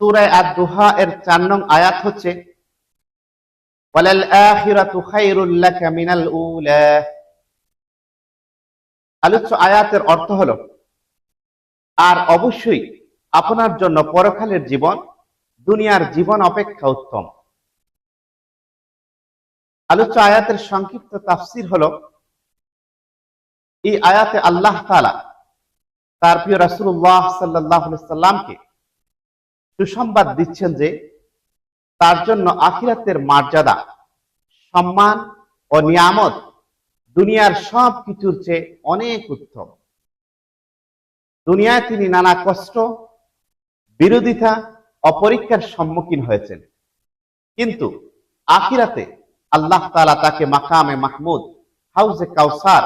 সূরা আদ-দুহা এর 4 নং আয়াত হচ্ছে ওয়ালাল আখিরাতু খায়রুল লাকা মিনাল উলা। আলোচ্য আয়াতের অর্থ হলো, আর অবশ্যই আপনার জন্য পরকালের জীবন দুনিয়ার জীবন অপেক্ষা উত্তম। আলোচ্য আয়াতের সংক্ষিপ্ত তাফসীর হলো, এই আয়াতে আল্লাহ তাআলা তার প্রিয় রাসূলুল্লাহ সাল্লাল্লাহু আলাইহি সাল্লামকে সুসংবাদ দিচ্ছেন যে তার জন্য আখিরাতের মর্যাদা, সম্মান ও নিয়ামত দুনিয়ার সব কিছুর চেয়ে অনেক উত্তম। দুনিয়ায় তিনি নানা কষ্ট, বিরোধিতা ও পরীক্ষার সম্মুখীন হয়েছেন, কিন্তু আখিরাতে আল্লাহ তাআলা তাকে মাকামে মাহমুদ, হাউজে কাউসার,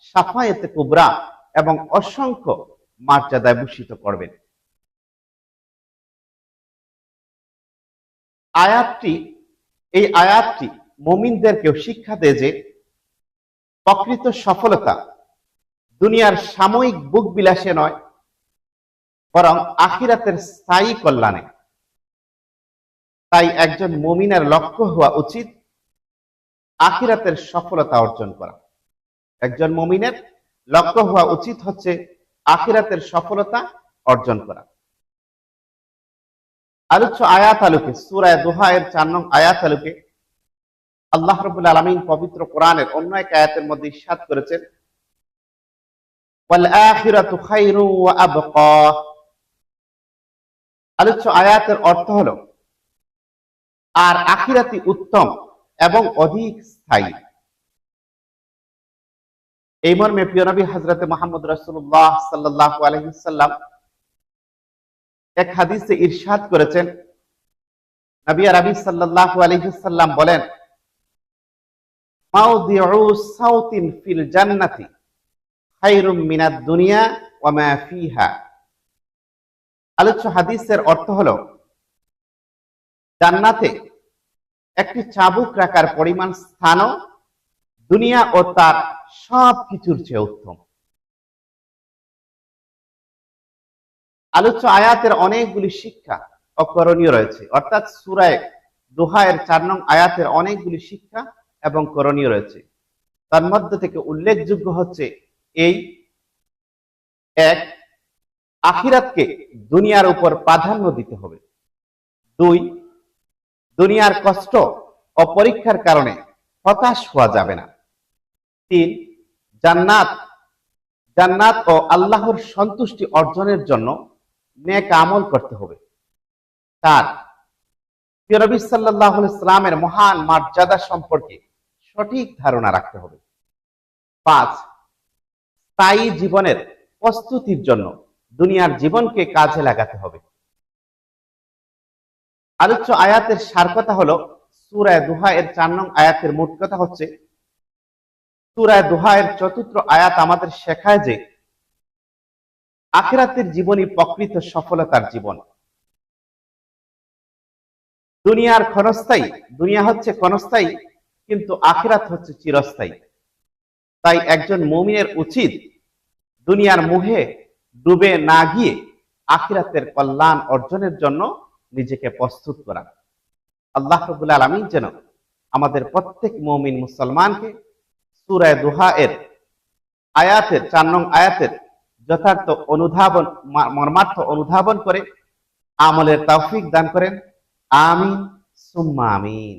শাফায়েতে কুবরা এবং অসংখ্য মর্যাদায় ভূষিত করবেন। এই আয়াতটি মুমিনদেরকেও শিক্ষা দেয় যে প্রকৃত সফলতা দুনিয়ার সাময়িক বুক বিলাসে নয়, বরং আখিরাতের স্থায়ী কল্যাণে। তাই একজন মুমিনের লক্ষ্য হওয়া উচিত আখিরাতের সফলতা অর্জন করা। একজন মুমিনের লক্ষ্য হওয়া উচিত হচ্ছে আখিরাতের সফলতা অর্জন করা। আলোচ্য আয়াত আলোকে সূরা দুহা এর 4 নং আয়াত আলোকে আল্লাহ রাব্বুল আলামিন পবিত্র কোরআনের অন্য এক আয়াতের মধ্যে ইরশাদ করেছেন, ওয়াল আখিরাতু খায়রু ওয়া আবকা। আলোচ্য আয়াতের অর্থ হলো, আর আখিরাতই উত্তম এবং অধিক স্থায়ী। এই মর্মে প্রিয় নবী হযরত মুহাম্মদ রাসূলুল্লাহ সাল্লাল্লাহু আলাইহি ওয়াসাল্লাম এক হাদিসে ইরশাদ করেছেন, নবী আরবি সাল্লাল্লাহু আলাইহি ওয়াসাল্লাম বলেন, মাউদিউ সাউতিন ফিল জান্নাতি খায়রুম মিনাদ দুনিয়া ওয়া মা ফিহা। আলোচ্য হাদিসের অর্থ হলো, জান্নাতে একটি চাবুক রাখার পরিমাণ স্থানও দুনিয়া ও তার সব কিছুর চেয়ে উত্তম। আলোচ্য আয়াতের অনেকগুলি শিক্ষা ও করণীয় রয়েছে, অর্থাৎ সূরা দুহা এর 4 নং আয়াতের অনেকগুলি শিক্ষা এবং করণীয় রয়েছে। তার মধ্যে থেকে উল্লেখযোগ্য হচ্ছে এই: 1, আখিরাতকে দুনিয়ার উপর প্রাধান্য দিতে হবে। 2, দুনিয়ার কষ্ট ও পরীক্ষার কারণে হতাশ হওয়া যাবে না। 3, জান্নাত ও আল্লাহর সন্তুষ্টি অর্জনের জন্য নেক আমল করতে হবে। 4, প্রিয় নবী সাল্লাল্লাহু আলাইহি সাল্লামের মহান মর্যাদা সম্পর্কে সঠিক ধারণা রাখতে হবে। 5, স্থায়ী জীবনের প্রস্তুতির জন্য দুনিয়ার জীবনকে কাজে লাগাতে হবে। আলোচ্য আয়াতের সার কথা হলো, সূরা দুহা এর 4 নং আয়াতের মোট কথা হচ্ছে, সূরা দুহা এর 4র্থ আয়াত আমাদের শেখায় যে আখিরাতের জীবনই প্রকৃত সফলতার জীবন। দুনিয়া হচ্ছে ক্ষণস্থায়ী, কিন্তু আখিরাত হচ্ছে চিরস্থায়ী। তাই একজন মুমিনের উচিত দুনিয়ার মোহে ডুবে না গিয়ে আখিরাতের কল্যাণ অর্জনের জন্য নিজেকে প্রস্তুত করা। আল্লাহ রাব্বুল আলামিন যেন আমাদের প্রত্যেক মুমিন মুসলমানকে সূরা দুহা এর 4 নং আয়াতের যথার্থ মর্মার্থ অনুধাবন করে আমলের তৌফিক দান করেন। আমিন সুম্মা আমিন।